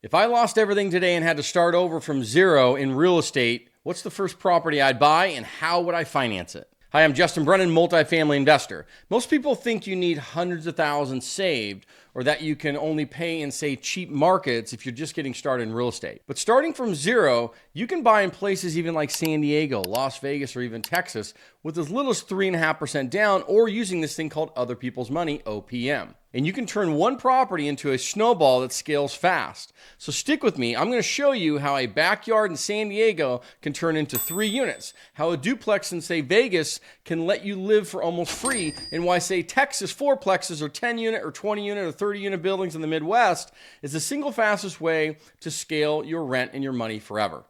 If I lost everything today and had to start over from zero in real estate, what's the first property I'd buy and how would I finance it? Hi, I'm Justin Brennan, multifamily investor. Most people think you need hundreds of thousands saved or that you can only pay in, say, cheap markets if you're just getting started in real estate. But starting from zero, you can buy in places even like San Diego, Las Vegas, or even Texas with as little as 3.5% down or using this thing called other people's money, OPM. And you can turn one property into a snowball that scales fast. So stick with me. I'm going to show you how a backyard in San Diego can turn into 3 units, how a duplex in, say, Vegas can let you live for almost free, and why, say, Texas fourplexes or 10 unit or 20 unit or 30 unit buildings in the Midwest is the single fastest way to scale your rent and your money forever.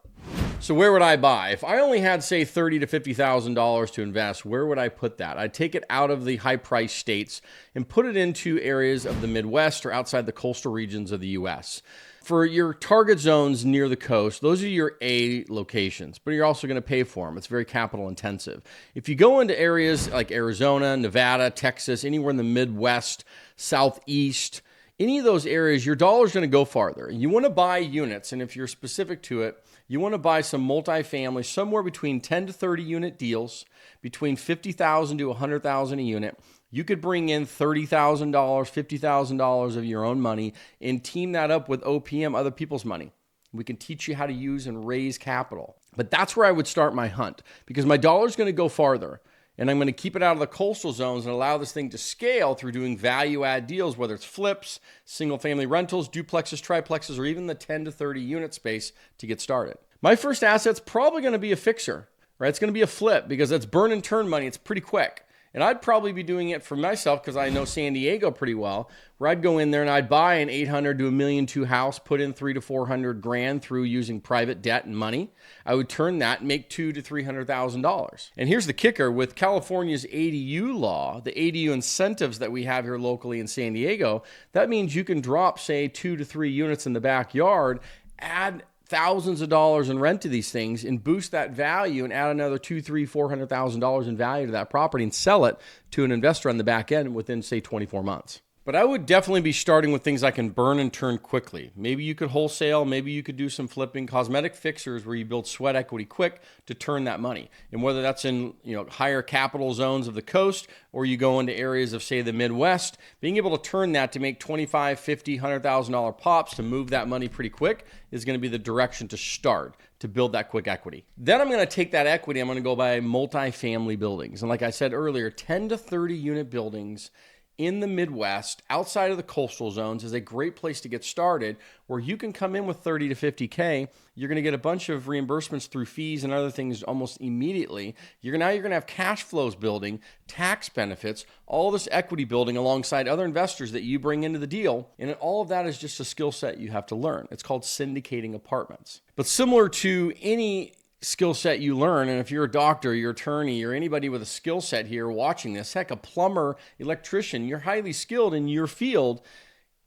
So where would I buy? If I only had, say, $30,000 to $50,000 to invest, where would I put that? I'd take it out of the high-priced states and put it into areas of the Midwest or outside the coastal regions of the U.S. For your target zones near the coast, those are your A locations, but you're also going to pay for them. It's very capital intensive. If you go into areas like Arizona, Nevada, Texas, anywhere in the Midwest, Southeast, any of those areas, your dollar's going to go farther. You want to buy units, and if you're specific to it, you want to buy some multifamily, somewhere between 10 to 30 unit deals, between $50,000 to $100,000 a unit. You could bring in $30,000, $50,000 of your own money and team that up with OPM, other people's money. We can teach you how to use and raise capital. But that's where I would start my hunt because my dollar's going to go farther. And I'm going to keep it out of the coastal zones and allow this thing to scale through doing value-add deals, whether it's flips, single-family rentals, duplexes, triplexes, or even the 10 to 30 unit space to get started. My first asset's probably going to be a fixer, right? It's going to be a flip because that's burn and turn money. It's pretty quick. And I'd probably be doing it for myself because I know San Diego pretty well, where I'd go in there and I'd buy an 800 to $1.2 million house, put in 300 to 400 grand through using private debt and money. I would turn that and make $200,000 to $300,000. And here's the kicker: with California's ADU law, the ADU incentives that we have here locally in San Diego, that means you can drop, say, 2 to 3 units in the backyard, add thousands of dollars in rent to these things and boost that value and add another $200,000, $300,000, $400,000 in value to that property and sell it to an investor on the back end within, say, 24 months. But I would definitely be starting with things I can burn and turn quickly. Maybe you could wholesale, maybe you could do some flipping, cosmetic fixers where you build sweat equity quick to turn that money. And whether that's in, higher capital zones of the coast or you go into areas of, say, the Midwest, being able to turn that to make $25,000, $50,000, $100,000 pops to move that money pretty quick is going to be the direction to start to build that quick equity. Then I'm going to take that equity, I'm going to go buy multifamily buildings. And like I said earlier, 10 to 30 unit buildings in the Midwest, outside of the coastal zones, is a great place to get started where you can come in with 30 to 50K. You're going to get a bunch of reimbursements through fees and other things almost immediately. Now you're going to have cash flows building, tax benefits, all this equity building alongside other investors that you bring into the deal. And all of that is just a skill set you have to learn. It's called syndicating apartments. But similar to any skill set you learn, and if you're a doctor, your attorney, or anybody with a skill set here watching this, heck, a plumber, electrician, you're highly skilled in your field,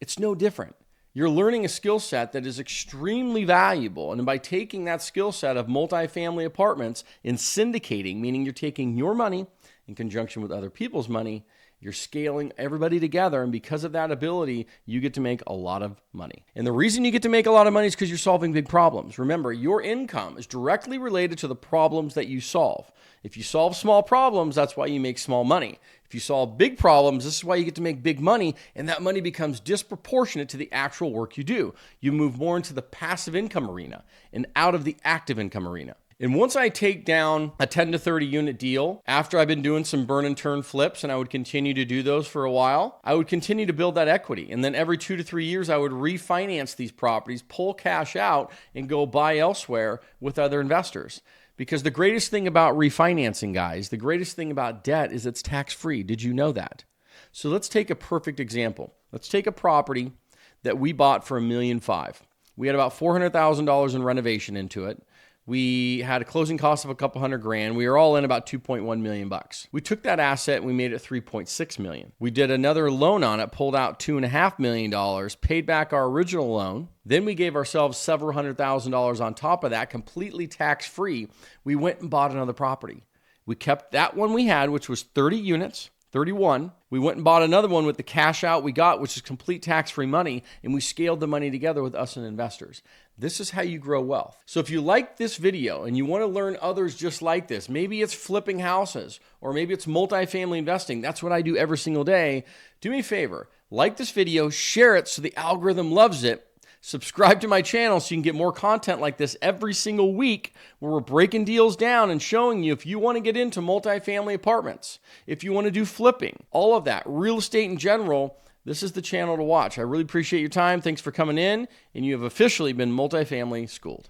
it's no different. You're learning a skill set that is extremely valuable. And by taking that skill set of multifamily apartments and syndicating, meaning you're taking your money in conjunction with other people's money, you're scaling everybody together, and because of that ability, you get to make a lot of money. And the reason you get to make a lot of money is because you're solving big problems. Remember, your income is directly related to the problems that you solve. If you solve small problems, that's why you make small money. If you solve big problems, this is why you get to make big money, and that money becomes disproportionate to the actual work you do. You move more into the passive income arena and out of the active income arena. And once I take down a 10 to 30 unit deal, after I've been doing some burn and turn flips, and I would continue to do those for a while, I would continue to build that equity. And then every 2 to 3 years, I would refinance these properties, pull cash out, and go buy elsewhere with other investors. Because the greatest thing about refinancing, guys, the greatest thing about debt is it's tax-free. Did you know that? So let's take a perfect example. Let's take a property that we bought for $1.5 million. We had about $400,000 in renovation into it. We had a closing cost of a couple $100,000. We were all in about $2.1 million. We took that asset and we made it $3.6 million. We did another loan on it, pulled out $2.5 million, paid back our original loan. Then we gave ourselves several $100,000 on top of that, completely tax-free. We went and bought another property. We kept that one we had, which was 30 units, 31. We went and bought another one with the cash out we got, which is complete tax-free money, and we scaled the money together with us and investors. This is how you grow wealth. So if you like this video and you want to learn others just like this, maybe it's flipping houses or maybe it's multifamily investing. That's what I do every single day. Do me a favor, like this video, share it so the algorithm loves it. Subscribe to my channel so you can get more content like this every single week where we're breaking deals down and showing you if you want to get into multifamily apartments, if you want to do flipping, all of that, real estate in general, this is the channel to watch. I really appreciate your time. Thanks for coming in, and you have officially been multifamily schooled.